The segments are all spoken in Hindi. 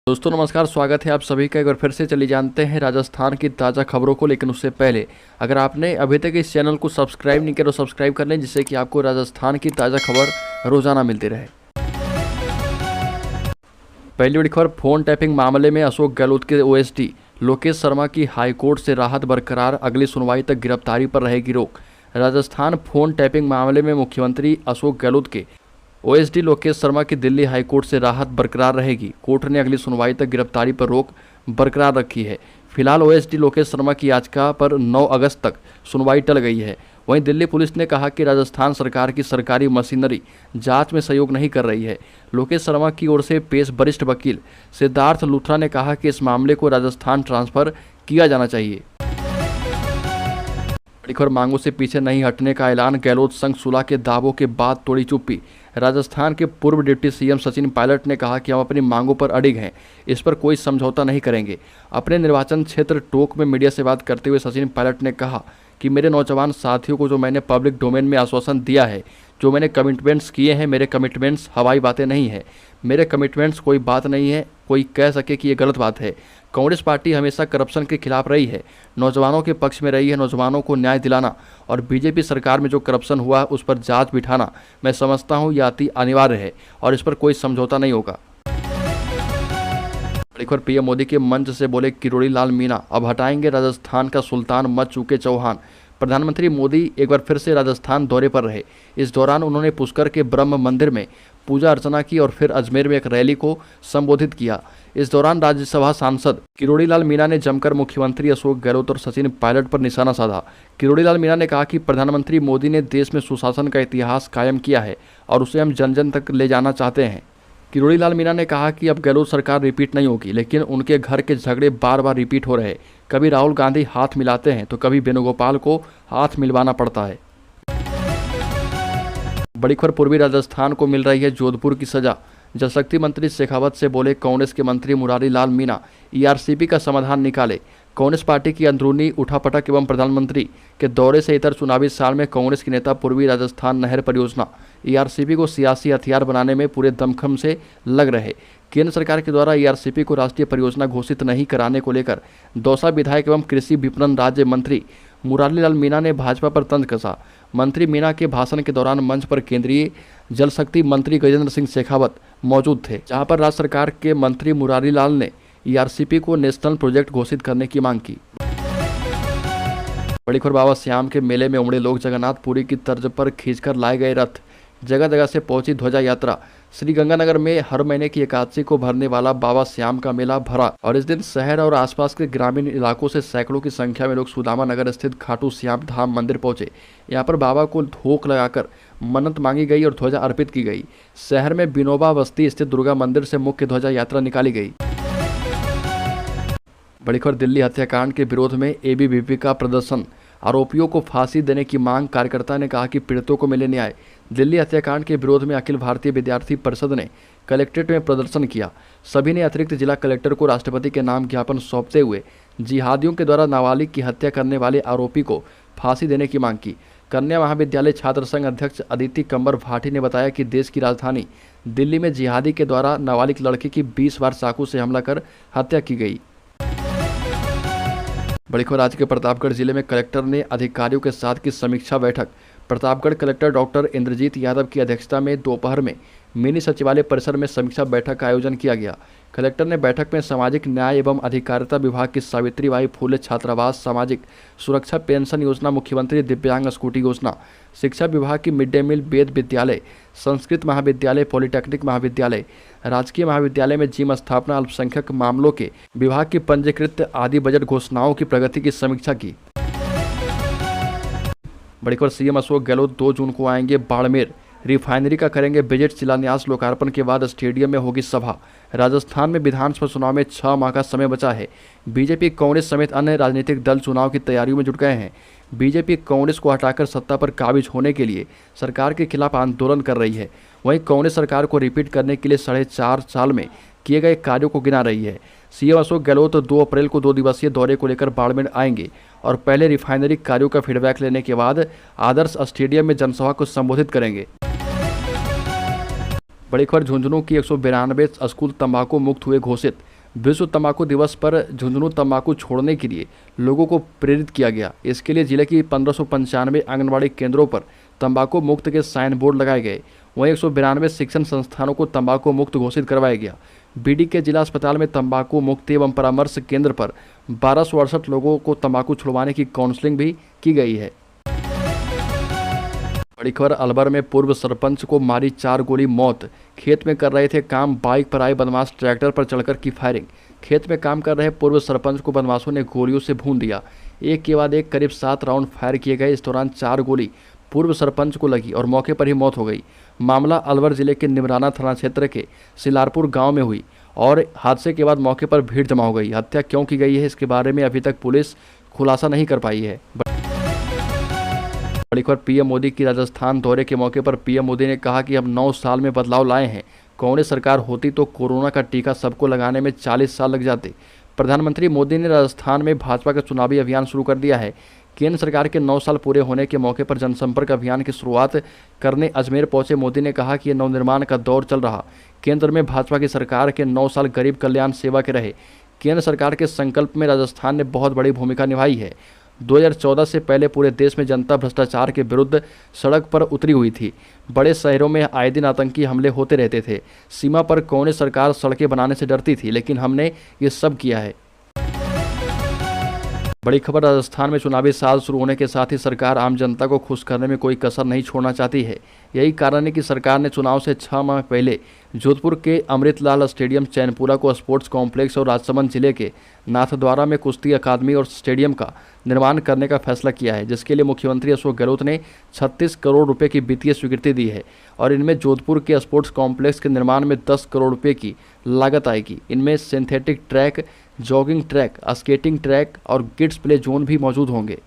दोस्तों नमस्कार, स्वागत है आप सभी का। एक बार फिर से चली जानते हैं राजस्थान की ताज़ा खबरों को। लेकिन उससे पहले अगर आपने अभी तक इस चैनल को सब्सक्राइब नहीं किया तो सब्सक्राइब कर लें, जिससे कि आपको राजस्थान की ताज़ा खबर रोजाना मिलती रहे। पहली बड़ी खबर, फोन टैपिंग मामले में अशोक गहलोत के ओएसडी लोकेश शर्मा की हाईकोर्ट से राहत बरकरार, अगली सुनवाई तक गिरफ्तारी पर रहेगी रोक। राजस्थान फोन टैपिंग मामले में मुख्यमंत्री अशोक गहलोत के ओएसडी लोकेश शर्मा की दिल्ली हाईकोर्ट से राहत बरकरार रहेगी। कोर्ट ने अगली सुनवाई तक गिरफ्तारी पर रोक बरकरार रखी है। फिलहाल ओएसडी लोकेश शर्मा की याचिका पर 9 अगस्त तक सुनवाई टल गई है। वहीं दिल्ली पुलिस ने कहा कि राजस्थान सरकार की सरकारी मशीनरी जांच में सहयोग नहीं कर रही है। लोकेश शर्मा की ओर से पेश वरिष्ठ वकील सिद्धार्थ लूथरा ने कहा कि इस मामले को राजस्थान ट्रांसफर किया जाना चाहिए। खबर, मांगों से पीछे नहीं हटने का ऐलान, गहलोत संघ सुलह के दावों के बाद तोड़ी चुप्पी। राजस्थान के पूर्व डिप्टी सीएम सचिन पायलट ने कहा कि हम अपनी मांगों पर अडिग हैं, इस पर कोई समझौता नहीं करेंगे। अपने निर्वाचन क्षेत्र टोंक में मीडिया से बात करते हुए सचिन पायलट ने कहा कि मेरे नौजवान साथियों को जो मैंने पब्लिक डोमेन में आश्वासन दिया है, जो मैंने कमिटमेंट्स किए हैं, मेरे कमिटमेंट्स हवाई बातें नहीं है। मेरे कमिटमेंट्स कोई बात नहीं है कोई कह सके कि ये गलत बात है। कांग्रेस पार्टी हमेशा करप्शन के खिलाफ रही है, नौजवानों के पक्ष में रही है। नौजवानों को न्याय दिलाना और बीजेपी सरकार में जो करप्शन हुआ उस पर जांच बिठाना मैं समझता हूं यह अति अनिवार्य है और इस पर कोई समझौता नहीं होगा। एक बार पीएम मोदी के मंच से बोले किरोड़ी लाल मीणा, अब हटाएंगे राजस्थान का सुल्तान मच चुके चौहान। प्रधानमंत्री मोदी एक बार फिर से राजस्थान दौरे पर रहे। इस दौरान उन्होंने पुष्कर के ब्रह्म मंदिर में पूजा अर्चना की और फिर अजमेर में एक रैली को संबोधित किया। इस दौरान राज्यसभा सांसद किरोड़ी लाल मीणा ने जमकर मुख्यमंत्री अशोक गहलोत और सचिन पायलट पर निशाना साधा। किरोड़ी लाल मीणा ने कहा कि प्रधानमंत्री मोदी ने देश में सुशासन का इतिहास कायम किया है और उसे हम जन जन तक ले जाना चाहते हैं। किरोड़ी लाल मीणा ने कहा कि अब गहलोत सरकार रिपीट नहीं होगी, लेकिन उनके घर के झगड़े बार बार रिपीट हो रहे। कभी राहुल गांधी हाथ मिलाते हैं तो कभी वेणुगोपाल को हाथ मिलवाना पड़ता है। बड़ी खबर, पूर्वी राजस्थान को मिल रही है जोधपुर की सजा। जल शक्ति मंत्री शेखावत से बोले कांग्रेस के मंत्री मुरारी लाल मीणा, ईआरसीपी का समाधान निकाले। कांग्रेस पार्टी की अंदरूनी उठापटक एवं प्रधानमंत्री के दौरे से इतर चुनावी साल में कांग्रेस के नेता पूर्वी राजस्थान नहर परियोजना ईआरसीपी को सियासी हथियार बनाने में पूरे दमखम से लग रहे। केंद्र सरकार के द्वारा ईआरसीपी को राष्ट्रीय परियोजना घोषित नहीं कराने को लेकर दौसा विधायक एवं कृषि विपणन राज्य मंत्री मुरारी लाल मीणा ने भाजपा पर तंज कसा। मंत्री मीणा के भाषण के दौरान मंच पर केंद्रीय जल शक्ति मंत्री गजेंद्र सिंह शेखावत मौजूद थे, जहां पर राज्य सरकार के मंत्री मुरारी लाल ने ईआरसीपी को नेशनल प्रोजेक्ट घोषित करने की मांग की। बड़ी खबर, बाबा श्याम के मेले में उमड़े लोग, जगन्नाथपुरी की तर्ज पर खींचकर लाए गए रथ, जगह जगह से पहुंची ध्वजा यात्रा। श्री गंगानगर में हर महीने की एकादशी को भरने वाला बाबा श्याम का मेला भरा और इस दिन शहर और आसपास के ग्रामीण इलाकों से सैकड़ों की संख्या में लोग सुदामा नगर स्थित खाटू श्याम धाम मंदिर पहुंचे। यहां पर बाबा को धोख लगाकर मन्नत मांगी गई और ध्वजा अर्पित की गई। शहर में बिनोबा बस्ती स्थित दुर्गा मंदिर से मुख्य ध्वजा यात्रा निकाली गई। बड़ी खबर, दिल्ली हत्याकांड के विरोध में एबीवीपी का प्रदर्शन, आरोपियों को फांसी देने की मांग। कार्यकर्ता ने कहा कि पीड़ितों को मिले न्याय। दिल्ली हत्याकांड के विरोध में अखिल भारतीय विद्यार्थी परिषद ने कलेक्ट्रेट में प्रदर्शन किया। सभी ने अतिरिक्त जिला कलेक्टर को राष्ट्रपति के नाम ज्ञापन सौंपते हुए जिहादियों के द्वारा नाबालिग की हत्या करने वाले आरोपी को फांसी देने की मांग की। कन्या महाविद्यालय छात्र संघ अध्यक्ष अदिति कंबर भाटी ने बताया कि देश की राजधानी दिल्ली में जिहादी के द्वारा नाबालिग लड़की की 20 बार चाकू से हमला कर हत्या की गई। बड़ी खबर, राज्य के प्रतापगढ़ जिले में कलेक्टर ने अधिकारियों के साथ की समीक्षा बैठक। प्रतापगढ़ कलेक्टर डॉक्टर इंद्रजीत यादव की अध्यक्षता में दोपहर में मिनी सचिवालय परिसर में समीक्षा बैठक का आयोजन किया गया। कलेक्टर ने बैठक में सामाजिक न्याय एवं अधिकारिता विभाग की सावित्रीबाई फूले छात्रावास, सामाजिक सुरक्षा पेंशन योजना, मुख्यमंत्री दिव्यांग स्कूटी योजना, शिक्षा विभाग की मिड डे मील, वेद विद्यालय, संस्कृत महाविद्यालय, पॉलिटेक्निक महाविद्यालय, राजकीय महाविद्यालय में जिम स्थापना, अल्पसंख्यक मामलों के विभाग की पंजीकृत आदि बजट घोषणाओं की प्रगति की समीक्षा की। बड़ी खबर, सीएम अशोक गहलोत 2 जून को आएंगे बाड़मेर, रिफाइनरी का करेंगे बजट शिलान्यास। लोकार्पण के बाद स्टेडियम में होगी सभा। राजस्थान में विधानसभा चुनाव में 6 माह का समय बचा है। बीजेपी, कांग्रेस समेत अन्य राजनीतिक दल चुनाव की तैयारियों में जुट गए हैं। बीजेपी कांग्रेस को हटाकर सत्ता पर काबिज होने के लिए सरकार के खिलाफ आंदोलन कर रही है। वहीं कांग्रेस सरकार को रिपीट करने के लिए 4.5 साल में किए गए कार्यों को गिना रही है। सीएम अशोक गहलोत 2 अप्रैल को 2 दिवसीय दौरे को लेकर बाड़मेर आएंगे और पहले रिफाइनरी कार्यों का फीडबैक लेने के बाद आदर्श स्टेडियम में जनसभा को संबोधित करेंगे। बड़ी खबर, झुंझुनू की 192 स्कूल तंबाकू मुक्त हुए घोषित। विश्व तंबाकू दिवस पर झुंझुनू तंबाकू छोड़ने के लिए लोगों को प्रेरित किया गया। इसके लिए जिले की 1595 आंगनबाड़ी केंद्रों पर तंबाकू मुक्त के साइन बोर्ड लगाए गए। वहीं 192 शिक्षण संस्थानों को तंबाकू मुक्त घोषित करवाया गया। बीडी के जिला अस्पताल में तंबाकू मुक्ति एवं परामर्श केंद्र पर 1268 लोगों को तंबाकू छुड़वाने की काउंसलिंग भी की गई है। बड़ी खबर, अलवर में पूर्व सरपंच को मारी 4 गोली मौत। खेत में कर रहे थे काम, बाइक पर आए बदमाश ट्रैक्टर पर चढ़कर की फायरिंग। खेत में काम कर रहे पूर्व सरपंच को बदमाशों ने गोलियों से भून दिया। एक के बाद एक करीब 7 राउंड फायर किए गए। इस दौरान 4 गोली पूर्व सरपंच को लगी और मौके पर ही मौत हो गई। मामला अलवर जिले के निमराना थाना क्षेत्र के सिलारपुर गांव में हुई और हादसे के बाद मौके पर भीड़ जमा हो गई। हत्या क्यों की गई है, इसके बारे में अभी तक पुलिस खुलासा नहीं कर पाई है। बड़ी खबर, पीएम मोदी की राजस्थान दौरे के मौके पर पीएम मोदी ने कहा कि हम 9 साल में बदलाव लाए हैं। कांग्रेस सरकार होती तो कोरोना का टीका सबको लगाने में 40 साल लग जाते। प्रधानमंत्री मोदी ने राजस्थान में भाजपा का चुनावी अभियान शुरू कर दिया है। केंद्र सरकार के 9 साल पूरे होने के मौके पर जनसंपर्क अभियान की शुरुआत करने अजमेर पहुंचे मोदी ने कहा कि ये नवनिर्माण का दौर चल रहा। केंद्र में भाजपा की सरकार के 9 साल गरीब कल्याण सेवा के रहे। केंद्र सरकार के संकल्प में राजस्थान ने बहुत बड़ी भूमिका निभाई है। 2014 से पहले पूरे देश में जनता भ्रष्टाचार के विरुद्ध सड़क पर उतरी हुई थी। बड़े शहरों में आए दिन आतंकी हमले होते रहते थे। सीमा पर कांग्रेस सरकार सड़कें बनाने से डरती थी, लेकिन हमने ये सब किया है। बड़ी खबर, राजस्थान में चुनावी साल शुरू होने के साथ ही सरकार आम जनता को खुश करने में कोई कसर नहीं छोड़ना चाहती है। यही कारण है कि सरकार ने चुनाव से 6 माह पहले जोधपुर के अमृतलाल स्टेडियम, चैनपुरा को स्पोर्ट्स कॉम्प्लेक्स और राजसमंद जिले के नाथद्वारा में कुश्ती अकादमी और स्टेडियम का निर्माण करने का फैसला किया है, जिसके लिए मुख्यमंत्री अशोक गहलोत ने 36 करोड़ रुपए की वित्तीय स्वीकृति दी है और इनमें जोधपुर के स्पोर्ट्स कॉम्प्लेक्स के निर्माण में 10 करोड़ रुपए की लागत आएगी। इनमें synthetic track, jogging track, skating track और किड्स प्ले जोन भी मौजूद होंगे।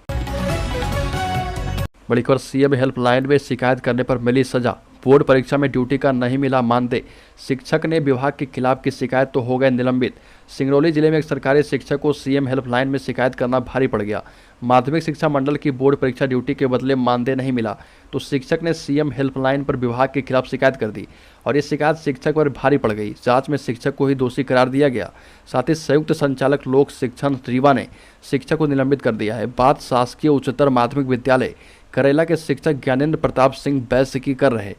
बड़ी खबर, सीएम हेल्पलाइन में शिकायत करने पर मिली सजा। बोर्ड परीक्षा में ड्यूटी का नहीं मिला मानदेय। शिक्षक ने विभाग के खिलाफ की शिकायत तो हो गए निलंबित। सिंगरौली जिले में एक सरकारी शिक्षक को सीएम हेल्पलाइन में शिकायत करना भारी पड़ गया। माध्यमिक शिक्षा मंडल की बोर्ड परीक्षा ड्यूटी के बदले मानदेय नहीं मिला तो शिक्षक ने सीएम हेल्पलाइन पर विभाग के खिलाफ शिकायत कर दी और ये शिकायत शिक्षक पर भारी पड़ गई। जांच में शिक्षक को ही दोषी करार दिया गया। साथ ही संयुक्त संचालक लोक शिक्षण रीवा ने शिक्षक को निलंबित कर दिया है। बात शासकीय उच्चतर माध्यमिक विद्यालय करेला के शिक्षक ज्ञानेंद्र प्रताप सिंह बैस की कर रहे।